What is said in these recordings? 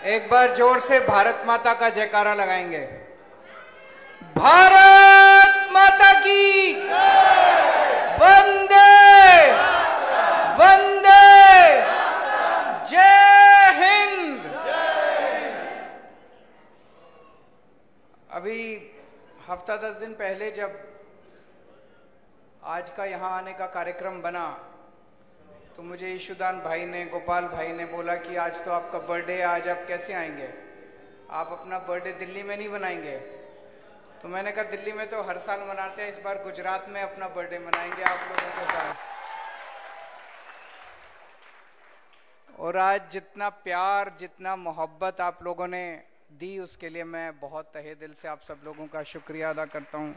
एक बार जोर से भारत माता का जयकारा लगाएंगे। भारत माता की वंदे वंदे जय हिंद। अभी हफ्ता 10 दिन पहले जब आज का यहाँ आने का कार्यक्रम बना तो मुझे ईशुदान भाई ने, गोपाल भाई ने बोला कि आज तो आपका बर्थडे है, आज आप कैसे आएंगे, आप अपना बर्थडे दिल्ली में नहीं मनाएंगे। तो मैंने कहा दिल्ली में तो हर साल मनाते हैं, इस बार गुजरात में अपना बर्थडे मनाएंगे आप लोगों के साथ। और आज जितना प्यार, जितना मोहब्बत आप लोगों ने दी उसके लिए मैं बहुत तहे दिल से आप सब लोगों का शुक्रिया अदा करता हूं।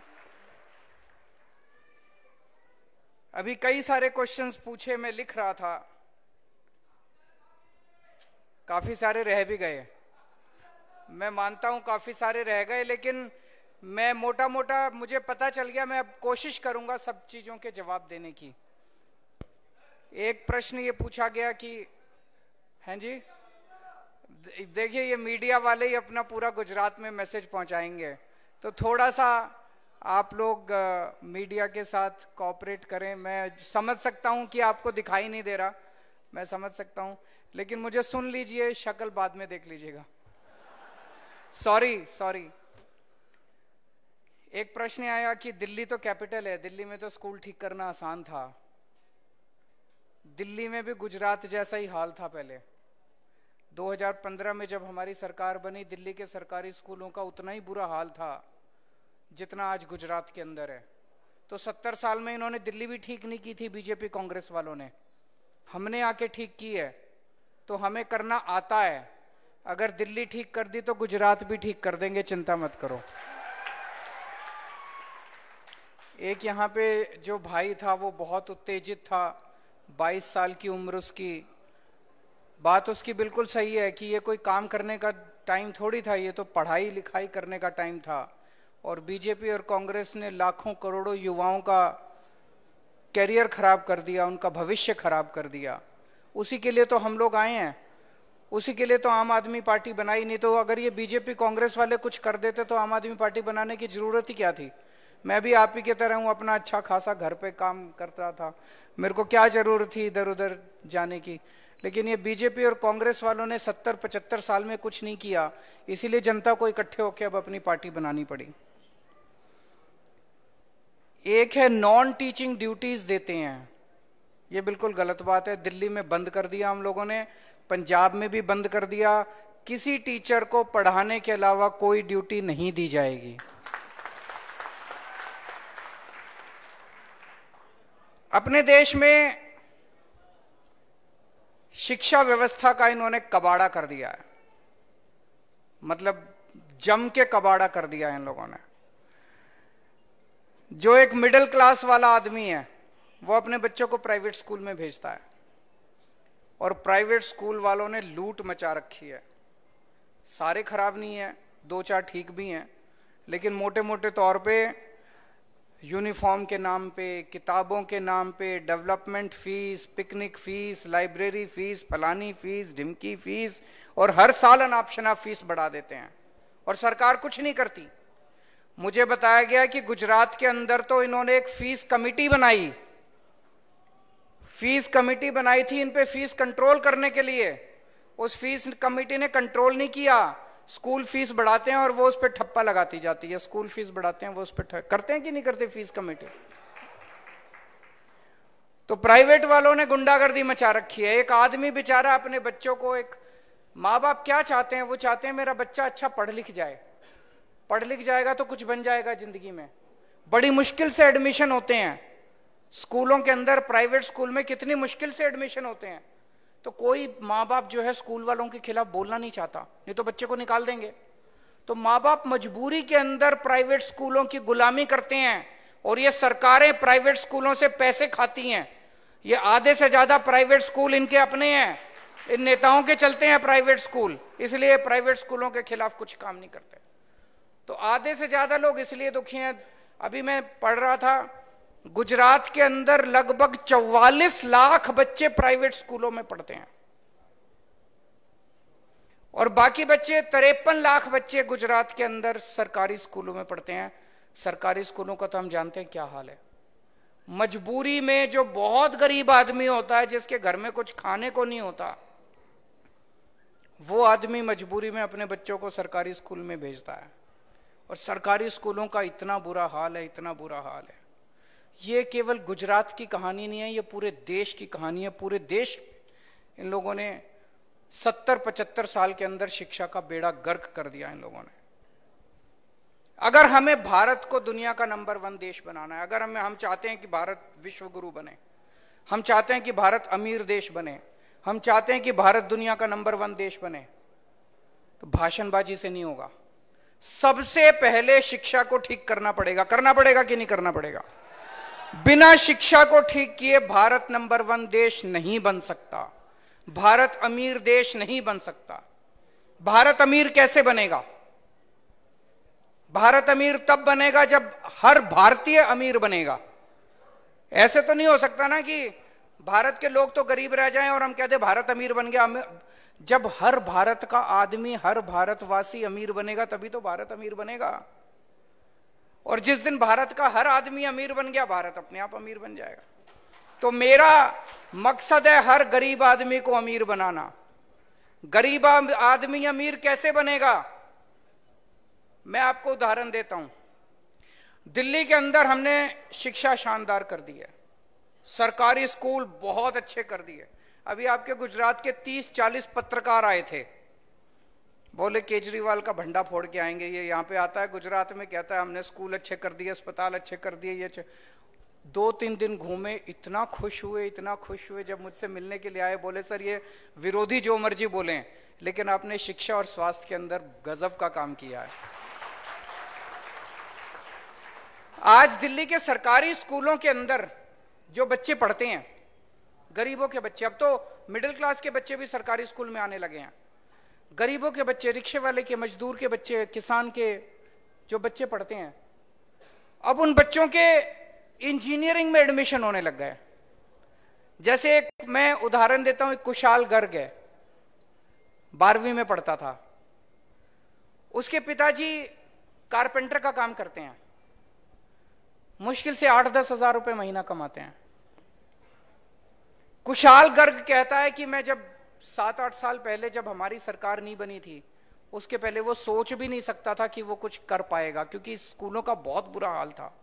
अभी कई सारे क्वेश्चंस पूछे, मैं लिख रहा था, काफी सारे रह भी गए, मैं मानता हूं काफी सारे रह गए, लेकिन मैं मोटा मोटा मुझे पता चल गया, मैं अब कोशिश करूंगा सब चीजों के जवाब देने की। एक प्रश्न ये पूछा गया कि हैं जी, देखिए ये मीडिया वाले ही अपना पूरा गुजरात में मैसेज पहुंचाएंगे, तो थोड़ा सा आप लोग मीडिया के साथ कोऑपरेट करें। मैं समझ सकता हूं कि आपको दिखाई नहीं दे रहा, मैं समझ सकता हूं, लेकिन मुझे सुन लीजिए, शक्ल बाद में देख लीजिएगा। सॉरी। एक प्रश्न आया कि दिल्ली तो कैपिटल है, दिल्ली में तो स्कूल ठीक करना आसान था। दिल्ली में भी गुजरात जैसा ही हाल था पहले। 2015 में जब हमारी सरकार बनी, दिल्ली के सरकारी स्कूलों का उतना ही बुरा हाल था जितना आज गुजरात के अंदर है। तो 70 साल में इन्होंने दिल्ली भी ठीक नहीं की थी, बीजेपी कांग्रेस वालों ने, हमने आके ठीक की है, तो हमें करना आता है। अगर दिल्ली ठीक कर दी तो गुजरात भी ठीक कर देंगे, चिंता मत करो। एक यहाँ पे जो भाई था वो बहुत उत्तेजित था, 22 साल की उम्र उसकी, बात उसकी बिल्कुल सही है कि ये कोई काम करने का टाइम थोड़ी था, ये तो पढ़ाई लिखाई करने का टाइम था। और बीजेपी और कांग्रेस ने लाखों करोड़ों युवाओं का कैरियर खराब कर दिया, उनका भविष्य खराब कर दिया। उसी के लिए तो हम लोग आए हैं, उसी के लिए तो आम आदमी पार्टी बनाई। नहीं तो अगर ये बीजेपी कांग्रेस वाले कुछ कर देते तो आम आदमी पार्टी बनाने की जरूरत ही क्या थी। मैं भी आप ही की तरह हूं, अपना अच्छा खासा घर पे काम करता था, मेरे को क्या जरूरत थी इधर उधर जाने की। लेकिन ये बीजेपी और कांग्रेस वालों ने 70-75 साल में कुछ नहीं किया, इसीलिए जनता को इकट्ठे होकर अब अपनी पार्टी बनानी पड़ी। एक है नॉन टीचिंग ड्यूटीज देते हैं, ये बिल्कुल गलत बात है। दिल्ली में बंद कर दिया हम लोगों ने, पंजाब में भी बंद कर दिया। किसी टीचर को पढ़ाने के अलावा कोई ड्यूटी नहीं दी जाएगी। अपने देश में शिक्षा व्यवस्था का इन्होंने कबाड़ा कर दिया है, मतलब जम के कबाड़ा कर दिया है इन लोगों ने। जो एक मिडिल क्लास वाला आदमी है वो अपने बच्चों को प्राइवेट स्कूल में भेजता है, और प्राइवेट स्कूल वालों ने लूट मचा रखी है। सारे खराब नहीं है, 2-4 ठीक भी हैं, लेकिन मोटे मोटे तौर पे यूनिफॉर्म के नाम पे, किताबों के नाम पे, development fees, picnic fees, library fees, फलानी फीस, ढिमकी फीस, और हर साल अनापशना फीस बढ़ा देते हैं और सरकार कुछ नहीं करती। मुझे बताया गया कि गुजरात के अंदर तो इन्होंने एक फीस कमेटी बनाई, फीस कमेटी बनाई थी इन पे फीस कंट्रोल करने के लिए। उस फीस कमेटी ने कंट्रोल नहीं किया, स्कूल फीस बढ़ाते हैं और वो उस पर ठप्पा लगाती जाती है। स्कूल फीस बढ़ाते हैं, वो उस पर करते हैं कि नहीं करते फीस कमेटी। तो प्राइवेट वालों ने गुंडागर्दी मचा रखी है। एक आदमी बेचारा अपने बच्चों को, एक माँ बाप क्या चाहते हैं, वो चाहते हैं मेरा बच्चा अच्छा पढ़ लिख जाए, पढ़ लिख जाएगा तो कुछ बन जाएगा जिंदगी में। बड़ी मुश्किल से एडमिशन होते हैं स्कूलों के अंदर, प्राइवेट स्कूल में कितनी मुश्किल से एडमिशन होते हैं। तो कोई माँ बाप जो है स्कूल वालों के खिलाफ बोलना नहीं चाहता, नहीं तो बच्चे को निकाल देंगे। तो माँ बाप मजबूरी के अंदर प्राइवेट स्कूलों की गुलामी करते हैं, और ये सरकारें प्राइवेट स्कूलों से पैसे खाती हैं। ये आधे से ज्यादा प्राइवेट स्कूल इनके अपने हैं, इन नेताओं के चलते हैं प्राइवेट स्कूल, इसलिए प्राइवेट स्कूलों के खिलाफ कुछ काम नहीं करते। तो आधे से ज्यादा लोग इसलिए दुखी हैं। अभी मैं पढ़ रहा था, गुजरात के अंदर लगभग 44 लाख बच्चे प्राइवेट स्कूलों में पढ़ते हैं, और बाकी बच्चे 53 लाख बच्चे गुजरात के अंदर सरकारी स्कूलों में पढ़ते हैं। सरकारी स्कूलों का तो हम जानते हैं क्या हाल है। मजबूरी में जो बहुत गरीब आदमी होता है, जिसके घर में कुछ खाने को नहीं होता, वो आदमी मजबूरी में अपने बच्चों को सरकारी स्कूल में भेजता है। और सरकारी स्कूलों का इतना बुरा हाल है, इतना बुरा हाल है। ये केवल गुजरात की कहानी नहीं है, ये पूरे देश की कहानी है। पूरे देश इन लोगों ने 70-75 साल के अंदर शिक्षा का बेड़ा गर्क कर दिया इन लोगों ने। अगर हमें भारत को दुनिया का नंबर 1 देश बनाना है, अगर हम चाहते हैं कि भारत विश्व गुरु बने, हम चाहते हैं कि भारत अमीर देश बने, हम चाहते हैं कि भारत दुनिया का नंबर 1 देश बने, तो भाषणबाजी से नहीं होगा। सबसे पहले शिक्षा को ठीक करना पड़ेगा कि नहीं करना पड़ेगा? बिना शिक्षा को ठीक किए भारत नंबर 1 देश नहीं बन सकता, भारत अमीर देश नहीं बन सकता। भारत अमीर कैसे बनेगा? भारत अमीर तब बनेगा जब हर भारतीय अमीर बनेगा। ऐसे तो नहीं हो सकता ना कि भारत के लोग तो गरीब रह जाएं और हम कहते भारत अमीर बन गया। जब हर भारत का आदमी, हर भारतवासी अमीर बनेगा, तभी तो भारत अमीर बनेगा। और जिस दिन भारत का हर आदमी अमीर बन गया, भारत अपने आप अमीर बन जाएगा। तो मेरा मकसद है हर गरीब आदमी को अमीर बनाना। गरीब आदमी अमीर कैसे बनेगा? मैं आपको उदाहरण देता हूं। दिल्ली के अंदर हमने शिक्षा शानदार कर दी है, सरकारी स्कूल बहुत अच्छे कर दिए। अभी आपके गुजरात के 30-40 पत्रकार आए थे, बोले केजरीवाल का भंडा फोड़ के आएंगे। ये यहां पे आता है गुजरात में, कहता है हमने स्कूल अच्छे कर दिए, अस्पताल अच्छे कर दिए। ये 2-3 दिन घूमे, इतना खुश हुए। जब मुझसे मिलने के लिए आए, बोले सर ये विरोधी जो मर्जी बोले, लेकिन आपने शिक्षा और स्वास्थ्य के अंदर गजब का काम किया है। आज दिल्ली के सरकारी स्कूलों के अंदर जो बच्चे पढ़ते हैं, गरीबों के बच्चे, अब तो मिडिल क्लास के बच्चे भी सरकारी स्कूल में आने लगे हैं। गरीबों के बच्चे, रिक्शे वाले के, मजदूर के बच्चे, किसान के जो बच्चे पढ़ते हैं, अब उन बच्चों के इंजीनियरिंग में एडमिशन होने लग गए। जैसे एक मैं उदाहरण देता हूं, एक कुशाल गर्ग है, 12वीं में पढ़ता था। उसके पिताजी कारपेंटर का काम करते हैं, मुश्किल से 8-10 हजार रुपए महीना कमाते हैं। कुशाल गर्ग कहता है कि मैं जब 7-8 साल पहले, जब हमारी सरकार नहीं बनी थी, उसके पहले वो सोच भी नहीं सकता था कि वो कुछ कर पाएगा, क्योंकि स्कूलों का बहुत बुरा हाल था।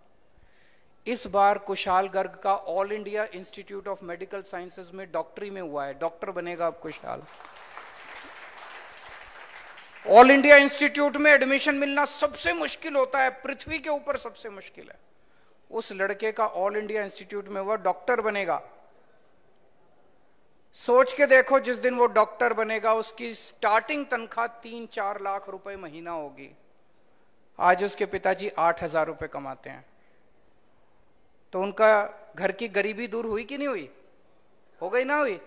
इस बार कुशाल गर्ग का all India institute of medical sciences में डॉक्टरी में हुआ है, डॉक्टर बनेगा अब कुशाल। ऑल इंडिया इंस्टीट्यूट में एडमिशन मिलना सबसे मुश्किल होता है, पृथ्वी के ऊपर सबसे मुश्किल है। उस लड़के का ऑल इंडिया इंस्टीट्यूट में हुआ, डॉक्टर बनेगा। सोच के देखो, जिस दिन वो डॉक्टर बनेगा उसकी स्टार्टिंग तनख्वाह 3-4 लाख रुपए महीना होगी। आज उसके पिताजी 8,000 रुपए कमाते हैं। तो उनका घर की गरीबी दूर हुई कि नहीं हुई? हो गई ना हुई?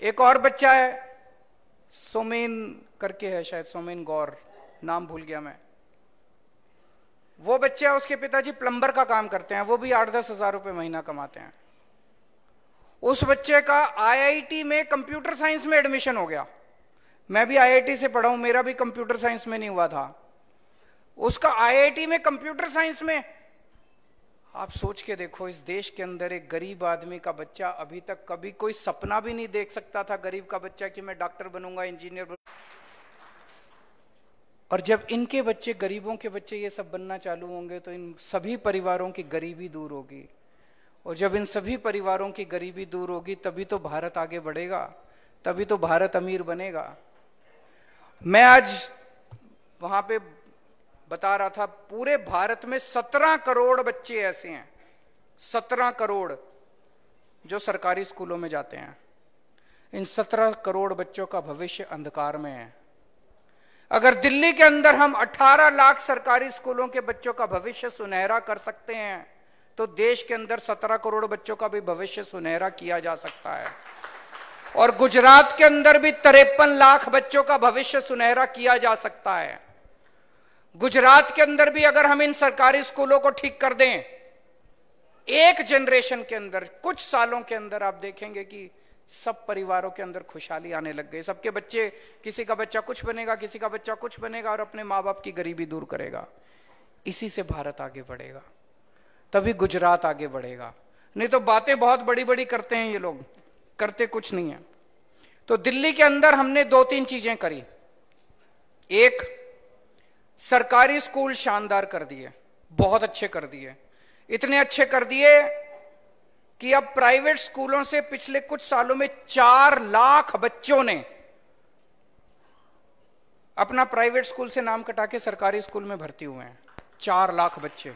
एक और बच्चा है, सोमेन करके है शायद, सोमेन गौर, नाम भूल गया मैं। वो बच्चा, उसके पिताजी प्लम्बर का काम करते हैं, वो भी 8-10 हजार रुपए महीना कमाते हैं। उस बच्चे का आईआईटी में कंप्यूटर साइंस में एडमिशन हो गया। मैं भी आईआईटी से पढ़ा हूं, मेरा भी कंप्यूटर साइंस में नहीं हुआ था। उसका आईआईटी में कंप्यूटर साइंस में। आप सोच के देखो, इस देश के अंदर एक गरीब आदमी का बच्चा अभी तक कभी कोई सपना भी नहीं देख सकता था, गरीब का बच्चा, कि मैं डॉक्टर बनूंगा, इंजीनियर बनूंगा। और जब इनके बच्चे, गरीबों के बच्चे ये सब बनना चालू होंगे, तो इन सभी परिवारों की गरीबी दूर होगी। और जब इन सभी परिवारों की गरीबी दूर होगी, तभी तो भारत आगे बढ़ेगा, तभी तो भारत अमीर बनेगा। मैं आज वहां पे बता रहा था, पूरे भारत में 17 करोड़ बच्चे ऐसे हैं, 17 करोड़ जो सरकारी स्कूलों में जाते हैं। इन 17 करोड़ बच्चों का भविष्य अंधकार में है। अगर दिल्ली के अंदर हम 18 लाख सरकारी स्कूलों के बच्चों का भविष्य सुनहरा कर सकते हैं, तो देश के अंदर 17 करोड़ बच्चों का भी भविष्य सुनहरा किया जा सकता है। और गुजरात के अंदर भी 53 लाख बच्चों का भविष्य सुनहरा किया जा सकता है। गुजरात के अंदर भी अगर हम इन सरकारी स्कूलों को ठीक कर दें, एक जनरेशन के अंदर, कुछ सालों के अंदर आप देखेंगे कि सब परिवारों के अंदर खुशहाली आने लग गई। सबके बच्चे, किसी का बच्चा कुछ बनेगा, किसी का बच्चा कुछ बनेगा और अपने माँ बाप की गरीबी दूर करेगा। इसी से भारत आगे बढ़ेगा, तभी गुजरात आगे बढ़ेगा। नहीं तो बातें बहुत बड़ी बड़ी करते हैं ये लोग, करते कुछ नहीं है। तो दिल्ली के अंदर हमने 2-3 चीजें करी। एक, सरकारी स्कूल शानदार कर दिए, बहुत अच्छे कर दिए, इतने अच्छे कर दिए कि अब प्राइवेट स्कूलों से पिछले कुछ सालों में 4 लाख बच्चों ने अपना प्राइवेट स्कूल से नाम कटा के सरकारी स्कूल में भर्ती हुए हैं। 4 लाख बच्चे।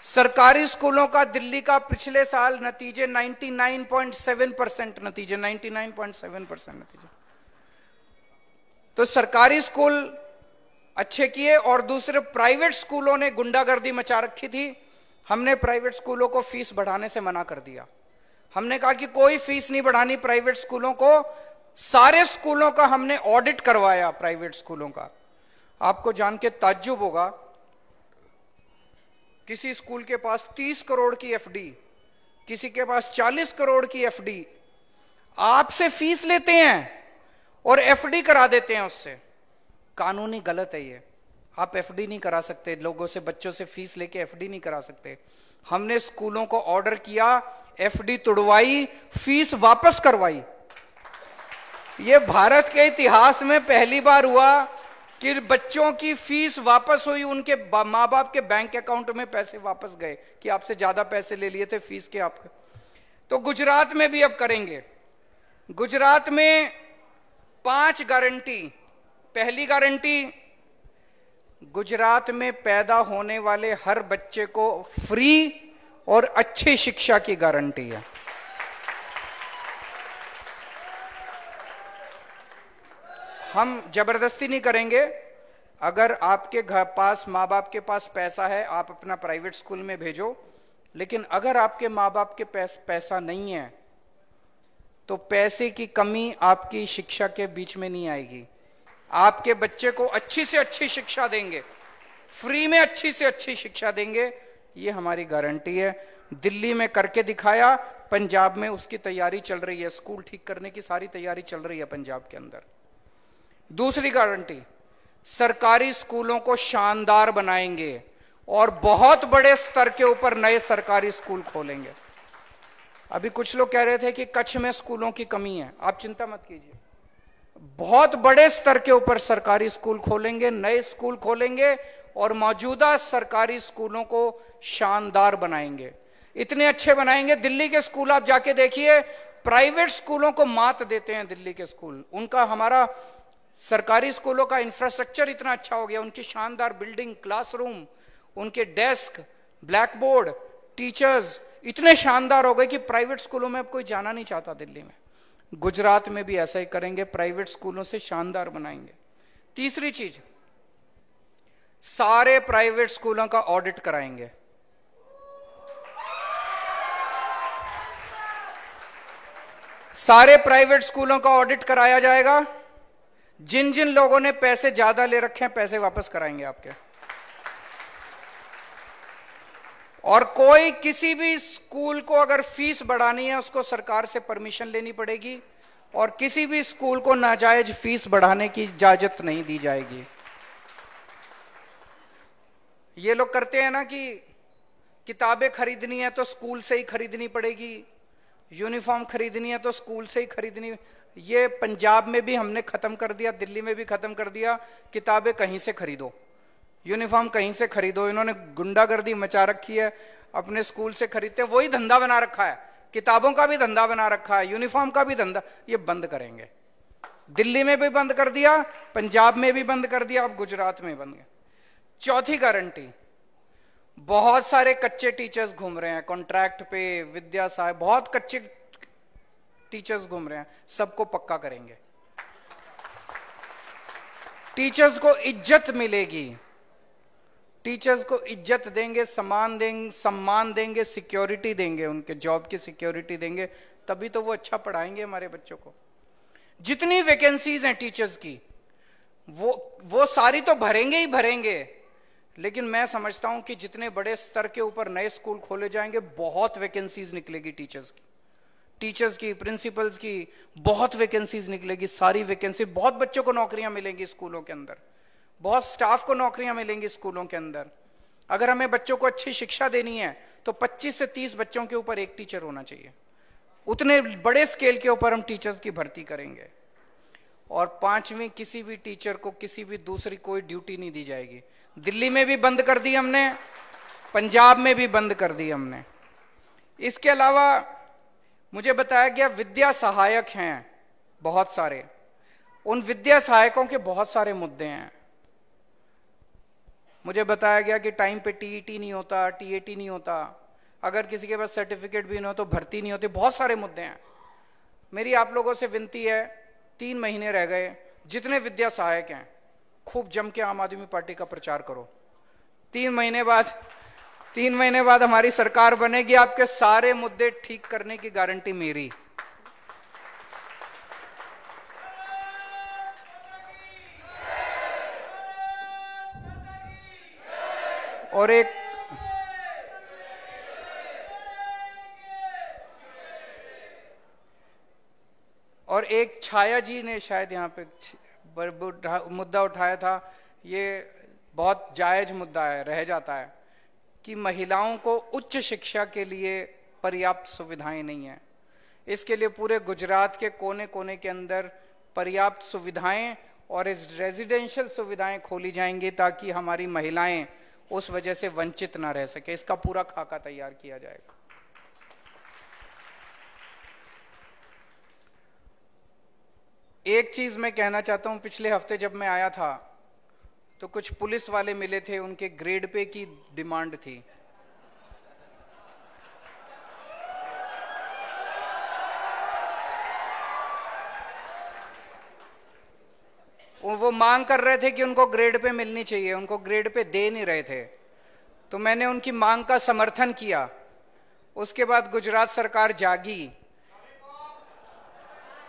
सरकारी स्कूलों का दिल्ली का पिछले साल नतीजे 99.7% नतीजे, 99.7% नतीजे। तो सरकारी स्कूल अच्छे किए। और दूसरे, प्राइवेट स्कूलों ने गुंडागर्दी मचा रखी थी। हमने प्राइवेट स्कूलों को फीस बढ़ाने से मना कर दिया। हमने कहा कि कोई फीस नहीं बढ़ानी प्राइवेट स्कूलों को। सारे स्कूलों का हमने ऑडिट करवाया, प्राइवेट स्कूलों का। आपको जान के ताज्जुब होगा, किसी स्कूल के पास 30 करोड़ की एफडी, किसी के पास 40 करोड़ की एफडी, आपसे फीस लेते हैं और एफडी करा देते हैं उससे। कानूनी गलत है ये। आप एफडी नहीं करा सकते, लोगों से, बच्चों से फीस लेके एफडी नहीं करा सकते। हमने स्कूलों को ऑर्डर किया, एफडी तुड़वाई, फीस वापस करवाई। ये भारत के इतिहास में पहली बार हुआ कि बच्चों की फीस वापस हुई, उनके माँ बाप के बैंक अकाउंट में पैसे वापस गए कि आपसे ज्यादा पैसे ले लिए थे फीस के आपके। तो गुजरात में भी अब करेंगे। गुजरात में 5 गारंटी। पहली गारंटी, गुजरात में पैदा होने वाले हर बच्चे को फ्री और अच्छी शिक्षा की गारंटी है। हम जबरदस्ती नहीं करेंगे। अगर आपके घर पास, माँ बाप के पास पैसा है, आप अपना प्राइवेट स्कूल में भेजो। लेकिन अगर आपके माँ बाप के पैसा नहीं है, तो पैसे की कमी आपकी शिक्षा के बीच में नहीं आएगी। आपके बच्चे को अच्छी से अच्छी शिक्षा देंगे, फ्री में अच्छी से अच्छी शिक्षा देंगे, ये हमारी गारंटी है। दिल्ली में करके दिखाया, पंजाब में उसकी तैयारी चल रही है, स्कूल ठीक करने की सारी तैयारी चल रही है पंजाब के अंदर। दूसरी गारंटी, सरकारी स्कूलों को शानदार बनाएंगे और बहुत बड़े स्तर के ऊपर नए सरकारी स्कूल खोलेंगे। अभी कुछ लोग कह रहे थे कि कच्छ में स्कूलों की कमी है, आप चिंता मत कीजिए, बहुत बड़े स्तर के ऊपर सरकारी स्कूल खोलेंगे, नए स्कूल खोलेंगे और मौजूदा सरकारी स्कूलों को शानदार बनाएंगे। इतने अच्छे बनाएंगे, दिल्ली के स्कूल आप जाके देखिए, प्राइवेट स्कूलों को मात देते हैं दिल्ली के स्कूल। उनका, हमारा सरकारी स्कूलों का इंफ्रास्ट्रक्चर इतना अच्छा हो गया, उनकी शानदार बिल्डिंग, क्लासरूम, उनके डेस्क, ब्लैक बोर्ड, टीचर्स इतने शानदार हो गए कि प्राइवेट स्कूलों में अब कोई जाना नहीं चाहता दिल्ली में। गुजरात में भी ऐसा ही करेंगे, प्राइवेट स्कूलों से शानदार बनाएंगे। तीसरी चीज, सारे प्राइवेट स्कूलों का ऑडिट कराएंगे। सारे प्राइवेट स्कूलों का ऑडिट कराया जाएगा। जिन जिन लोगों ने पैसे ज्यादा ले रखे हैं, पैसे वापस कराएंगे आपके। और कोई, किसी भी स्कूल को अगर फीस बढ़ानी है, उसको सरकार से परमिशन लेनी पड़ेगी और किसी भी स्कूल को नाजायज फीस बढ़ाने की इजाजत नहीं दी जाएगी। ये लोग करते हैं ना कि किताबें खरीदनी है तो स्कूल से ही खरीदनी पड़ेगी, यूनिफॉर्म खरीदनी है तो स्कूल से ही खरीदनी। ये पंजाब में भी हमने खत्म कर दिया, दिल्ली में भी खत्म कर दिया। किताबें कहीं से खरीदो, यूनिफॉर्म कहीं से खरीदो। इन्होंने गुंडागर्दी मचा रखी है, अपने स्कूल से खरीदते, वही धंधा बना रखा है। किताबों का भी धंधा बना रखा है, यूनिफॉर्म का भी धंधा। ये बंद करेंगे। दिल्ली में भी बंद कर दिया, पंजाब में भी बंद कर दिया, अब गुजरात में बंद। चौथी गारंटी, बहुत सारे कच्चे टीचर्स घूम रहे हैं कॉन्ट्रैक्ट पे, विद्या साहब, बहुत कच्चे टीचर्स घूम रहे हैं, सबको पक्का करेंगे। टीचर्स को इज्जत मिलेगी, टीचर्स को इज्जत देंगे, सम्मान देंगे, सिक्योरिटी देंगे, उनके जॉब की सिक्योरिटी देंगे, तभी तो वो अच्छा पढ़ाएंगे हमारे बच्चों को। जितनी वैकेंसीज हैं टीचर्स की, वो सारी तो भरेंगे ही भरेंगे, लेकिन मैं समझता हूं कि जितने बड़े स्तर के ऊपर नए स्कूल खोले जाएंगे, बहुत वैकेंसीज निकलेगी टीचर्स की। टीचर्स की, प्रिंसिपल्स की बहुत वैकेंसीज निकलेगी, सारी वैकेंसी, बहुत बच्चों को नौकरियां मिलेंगी स्कूलों के अंदर, बहुत स्टाफ को नौकरियां मिलेंगी स्कूलों के अंदर। अगर हमें बच्चों को अच्छी शिक्षा देनी है तो 25 से 30 बच्चों के ऊपर एक टीचर होना चाहिए। उतने बड़े स्केल के ऊपर हम टीचर्स की भर्ती करेंगे। और 5वीं, किसी भी टीचर को किसी भी दूसरी कोई ड्यूटी नहीं दी जाएगी। दिल्ली में भी बंद कर दी हमने, पंजाब में भी बंद कर दी हमने। इसके अलावा मुझे बताया गया विद्या सहायक हैं बहुत सारे, उन विद्या सहायकों के बहुत सारे मुद्दे हैं। मुझे बताया गया कि टाइम पे टीईटी नहीं होता, टीएटी नहीं होता, अगर किसी के पास सर्टिफिकेट भी नहीं हो तो भर्ती नहीं होती, बहुत सारे मुद्दे हैं। मेरी आप लोगों से विनती है, 3 महीने रह गए, जितने विद्या सहायक हैं खूब जम के आम आदमी पार्टी का प्रचार करो। 3 महीने बाद हमारी सरकार बनेगी, आपके सारे मुद्दे ठीक करने की गारंटी मेरी। और एक छाया जी ने शायद यहाँ पे मुद्दा उठाया था, ये बहुत जायज मुद्दा है, रह जाता है कि महिलाओं को उच्च शिक्षा के लिए पर्याप्त सुविधाएं नहीं है। इसके लिए पूरे गुजरात के कोने कोने के अंदर पर्याप्त सुविधाएं और इस रेजिडेंशियल सुविधाएं खोली जाएंगी ताकि हमारी महिलाएं उस वजह से वंचित ना रह सके। इसका पूरा खाका तैयार किया जाएगा। एक चीज मैं कहना चाहता हूं, पिछले हफ्ते जब मैं आया था तो कुछ पुलिस वाले मिले थे, उनके ग्रेड पे की डिमांड थी। वो मांग कर रहे थे कि उनको ग्रेड पे मिलनी चाहिए, उनको ग्रेड पे दे नहीं रहे थे, तो मैंने उनकी मांग का समर्थन किया। उसके बाद गुजरात सरकार जागी,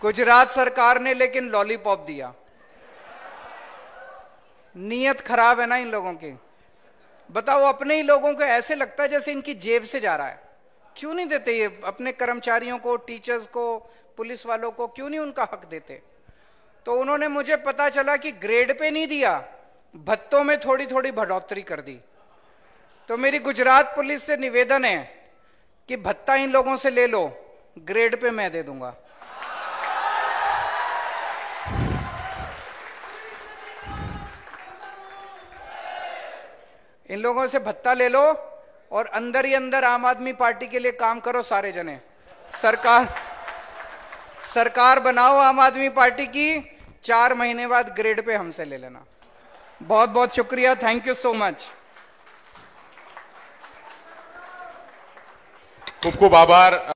गुजरात सरकार ने लेकिन लॉलीपॉप दिया। नीयत खराब है ना इन लोगों की। बताओ, अपने ही लोगों को ऐसे लगता है जैसे इनकी जेब से जा रहा है। क्यों नहीं देते ये अपने कर्मचारियों को, टीचर्स को, पुलिस वालों को, क्यों नहीं उनका हक देते? तो उन्होंने, मुझे पता चला कि ग्रेड पे नहीं दिया, भत्तों में थोड़ी थोड़ी बढ़ोतरी कर दी। तो मेरी गुजरात पुलिस से निवेदन है कि भत्ता इन लोगों से ले लो, ग्रेड पे मैं दे दूंगा। इन लोगों से भत्ता ले लो और अंदर ही अंदर आम आदमी पार्टी के लिए काम करो सारे जने। सरकार बनाओ आम आदमी पार्टी की, 4 महीने बाद ग्रेड पे हमसे ले लेना। बहुत बहुत शुक्रिया, थैंक यू सो मच। खूब खूब आभार।